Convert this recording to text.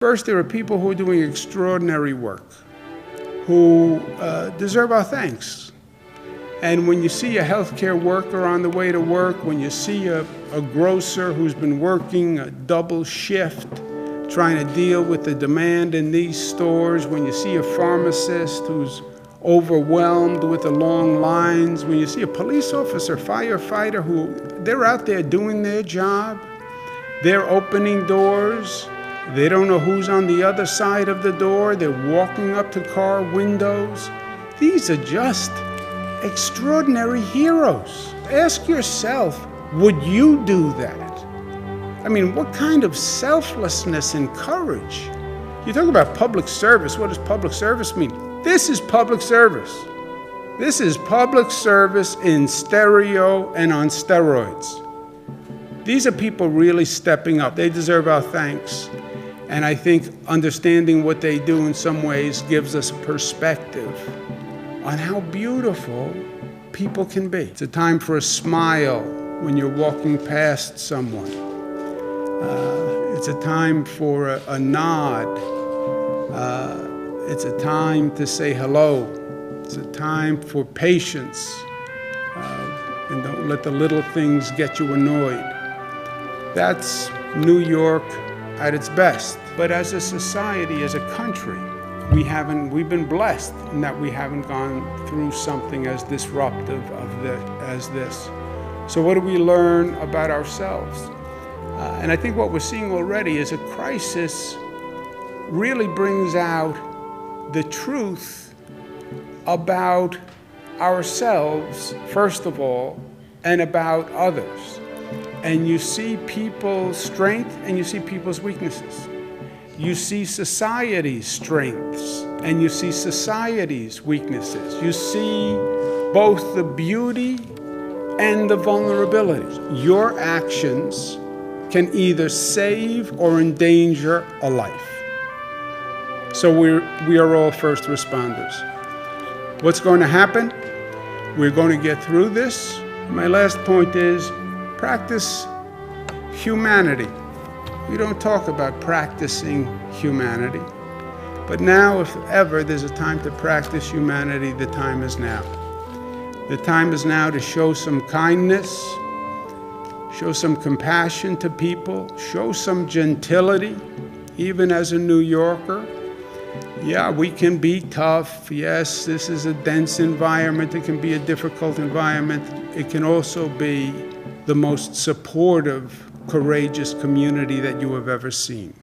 First, there are people who are doing extraordinary work, who deserve our thanks. And when you see a healthcare worker on the way to work, when you see a grocer who's been working a double shift, trying to deal with the demand in these stores, when you see a pharmacist who's overwhelmed with the long lines, when you see a police officer, firefighter, who they're out there doing their job, they're opening doors, they don't know who's on the other side of the door, they're walking up to car windows. These are just extraordinary heroes. Ask yourself, would you do that? I mean, what kind of selflessness and courage? You talk about public service. What does public service mean? This is public service. This is public service in stereo and on steroids. These are people really stepping up. They deserve our thanks. And I think understanding what they do in some ways gives us perspective on how beautiful people can be. It's a time for a smile when you're walking past someone. It's a time for a nod. It's a time to say hello. It's a time for patience. And don't let the little things get you annoyed. That's New York at its best. But as a society, as a country, we've been blessed in that we haven't gone through something as disruptive as this. So what do we learn about ourselves? And I think what we're seeing already is a crisis really brings out the truth about ourselves, first of all, and about others. And you see people's strength and you see people's weaknesses. You see society's strengths and you see society's weaknesses. You see both the beauty and the vulnerabilities. Your actions can either save or endanger a life. So we are all first responders. What's going to happen? We're going to get through this. My last point is practice humanity. We don't talk about practicing humanity. But now, if ever there's a time to practice humanity, the time is now. The time is now to show some kindness, show some compassion to people, show some gentility, even as a New Yorker. Yeah, we can be tough. Yes, this is a dense environment. It can be a difficult environment. It can also be the most supportive, courageous community that you have ever seen.